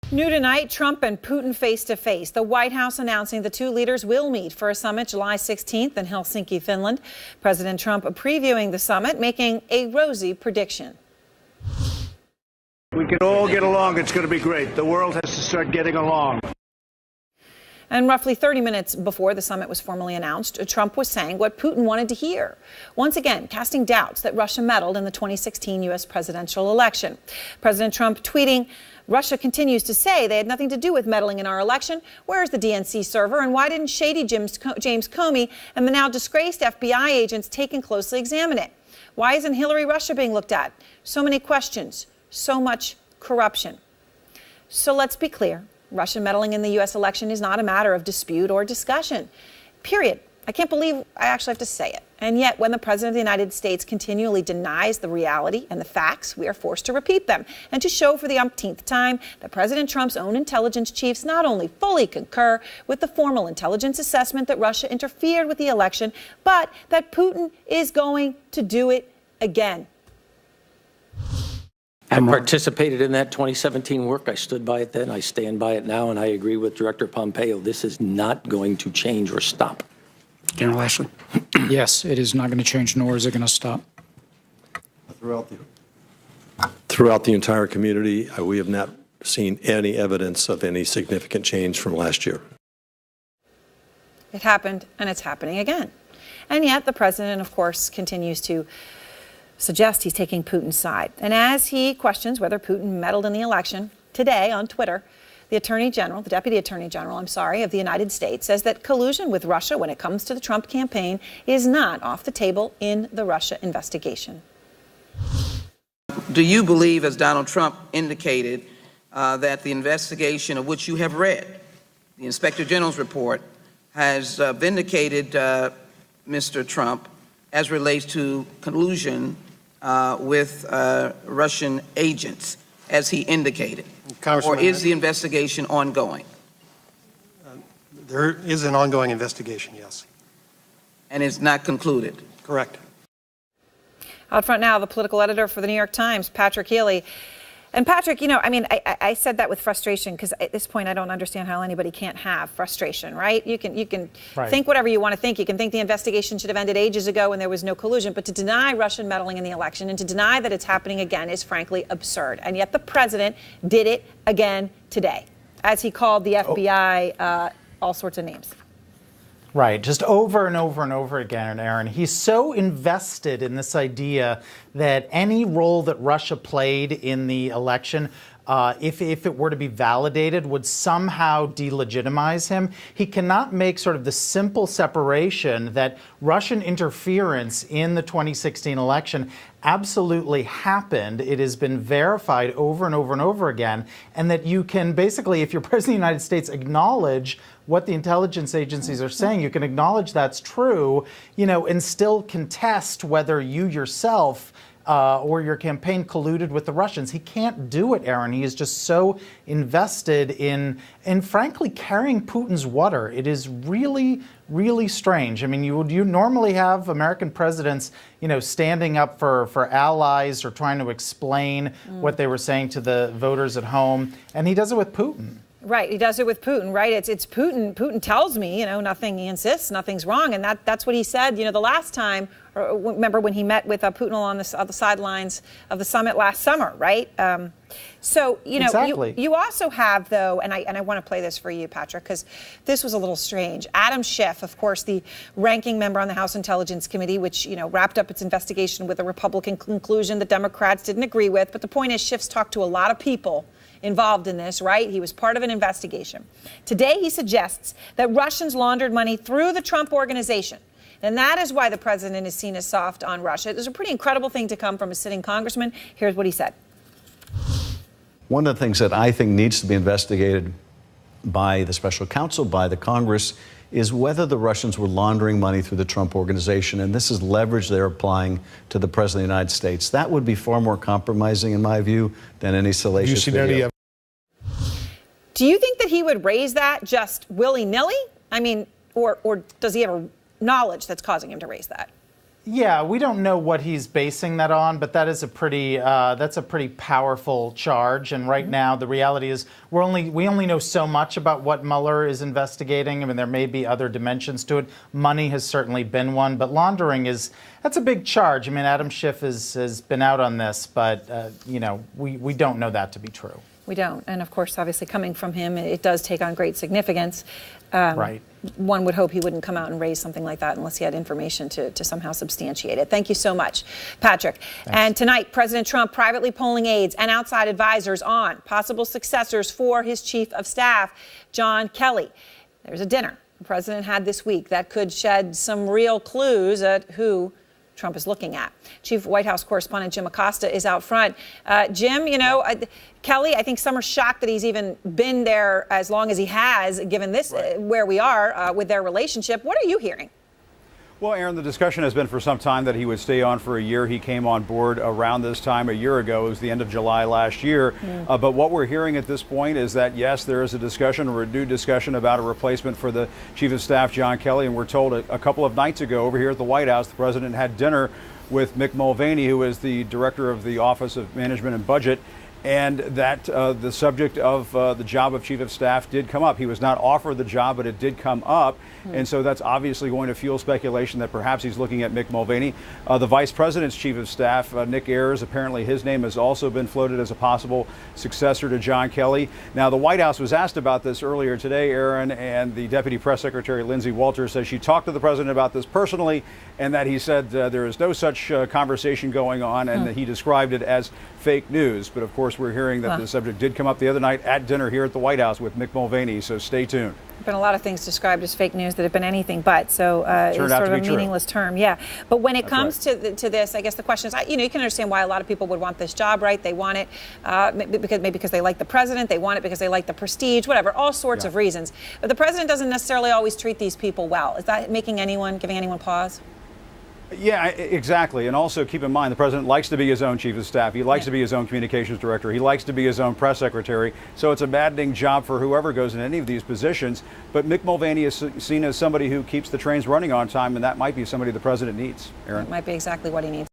New tonight, Trump and Putin face-to-face. The White House announcing the two leaders will meet for a summit July 16th in Helsinki, Finland. President Trump previewing the summit, making a rosy prediction. We can all get along. It's going to be great. The world has to start getting along. And roughly 30 minutes before the summit was formally announced, Trump was saying what Putin wanted to hear, once again casting doubts that Russia meddled in the 2016 U.S. presidential election. President Trump tweeting, "Russia continues to say they had nothing to do with meddling in our election. Where is the DNC server? And why didn't shady James Comey and the now disgraced FBI agents take and closely examine it? Why isn't Hillary Russia being looked at? So many questions, so much corruption." So let's be clear. Russian meddling in the U.S. election is not a matter of dispute or discussion. Period. I can't believe I actually have to say it. And yet, when the President of the United States continually denies the reality and the facts, we are forced to repeat them and to show for the umpteenth time that President Trump's own intelligence chiefs not only fully concur with the formal intelligence assessment that Russia interfered with the election, but that Putin is going to do it again. I participated in that 2017 work. I stood by it then. I stand by it now. And I agree with Director Pompeo. This is not going to change or stop. General Ashley. Yes, it is not going to change, nor is it going to stop. Throughout the entire community, we have not seen any evidence of any significant change from last year. It happened, and it's happening again. And yet the president, of course, continues to suggest he's taking Putin's side. And as he questions whether Putin meddled in the election, today on Twitter, the Deputy Attorney General, of the United States says that collusion with Russia when it comes to the Trump campaign is not off the table in the Russia investigation. Do you believe, as Donald Trump indicated, that the investigation of which you have read, the Inspector General's report, has vindicated Mr. Trump as relates to collusion with Russian agents, as he indicated? Or is the investigation ongoing? There is an ongoing investigation, yes. And it's not concluded? Correct. Out front now, the political editor for the New York Times, Patrick Healy. And Patrick, I said that with frustration because at this point I don't understand how anybody can't have frustration, right? You can Right. think whatever you want to think. You can think the investigation should have ended ages ago when there was no collusion. But to deny Russian meddling in the election and to deny that it's happening again is frankly absurd. And yet the president did it again today, as he called the FBI all sorts of names. Right, just over and over and over again, Aaron. He's so invested in this idea that any role that Russia played in the election, if it were to be validated, would somehow delegitimize him. He cannot make sort of the simple separation that Russian interference in the 2016 election absolutely happened. It has been verified over and over and over again, and that you can basically, if you're President of the United States, acknowledge what the intelligence agencies are saying. You can acknowledge that's true, and still contest whether you yourself or your campaign colluded with the Russians. He can't do it, Aaron. He is just so invested in frankly, carrying Putin's water. It is really, really strange. I mean, you normally have American presidents, standing up for allies or trying to explain what they were saying to the voters at home, and he does it with Putin. Right, he does it with Putin, right? It's Putin. Putin tells me, nothing, he insists, nothing's wrong. And that's what he said, the last time, remember when he met with Putin on the sidelines of the summit last summer, right? Exactly. You also have, though, and I want to play this for you, Patrick, because this was a little strange. Adam Schiff, of course, the ranking member on the House Intelligence Committee, which, wrapped up its investigation with a Republican conclusion the Democrats didn't agree with. But the point is, Schiff's talked to a lot of people involved in this, right? He was part of an investigation. Today, he suggests that Russians laundered money through the Trump organization. And that is why the president is seen as soft on Russia. It was a pretty incredible thing to come from a sitting congressman. Here's what he said. One of the things that I think needs to be investigated by the special counsel, by the Congress, is whether the Russians were laundering money through the Trump organization. And this is leverage they're applying to the president of the United States. That would be far more compromising, in my view, than any salacious video. Do you think that he would raise that just willy-nilly? I mean, or does he have a knowledge that's causing him to raise that? Yeah, we don't know what he's basing that on, but that is a pretty powerful charge. And right now, the reality is we only know so much about what Mueller is investigating. I mean, there may be other dimensions to it. Money has certainly been one, but laundering that's a big charge. I mean, Adam Schiff has been out on this, but we don't know that to be true. We don't. And of course, obviously coming from him, it does take on great significance. Right. One would hope he wouldn't come out and raise something like that unless he had information to somehow substantiate it. Thank you so much, Patrick. Thanks. And tonight, President Trump privately polling aides and outside advisors on possible successors for his chief of staff, John Kelly. There's a dinner the president had this week that could shed some real clues at who Trump is looking at. Chief White House correspondent Jim Acosta is out front. Jim, Kelly, I think some are shocked that he's even been there as long as he has, given this, where we are with their relationship. What are you hearing? Well, Aaron, the discussion has been for some time that he would stay on for a year. He came on board around this time a year ago. It was the end of July last year. But what we're hearing at this point is that, yes, there is a discussion, a renewed discussion about a replacement for the Chief of Staff, John Kelly. And we're told a couple of nights ago over here at the White House, the president had dinner with Mick Mulvaney, who is the director of the Office of Management and Budget, and that the subject of the job of Chief of Staff did come up. He was not offered the job, but it did come up. And so that's obviously going to fuel speculation that perhaps he's looking at Mick Mulvaney. The Vice President's Chief of Staff, Nick Ayers, apparently his name has also been floated as a possible successor to John Kelly. Now, the White House was asked about this earlier today, Aaron, and the Deputy Press Secretary, Lindsay Walters, says she talked to the president about this personally, and that he said there is no such conversation going on, and that he described it as fake news. But of course, we're hearing that the subject did come up the other night at dinner here at the White House with Mick Mulvaney, so stay tuned. There have been a lot of things described as fake news that have been anything but, so it's sort of a meaningless term. Yeah, but when it comes to this, I guess the question is, you can understand why a lot of people would want this job, right? They want it because they like the president, they want it because they like the prestige, whatever, all sorts of reasons. But the president doesn't necessarily always treat these people well. Is that giving anyone pause? Yeah, exactly. And also keep in mind, the president likes to be his own chief of staff. He likes to be his own communications director. He likes to be his own press secretary. So it's a maddening job for whoever goes in any of these positions. But Mick Mulvaney is seen as somebody who keeps the trains running on time, and that might be somebody the president needs. Aaron? It might be exactly what he needs.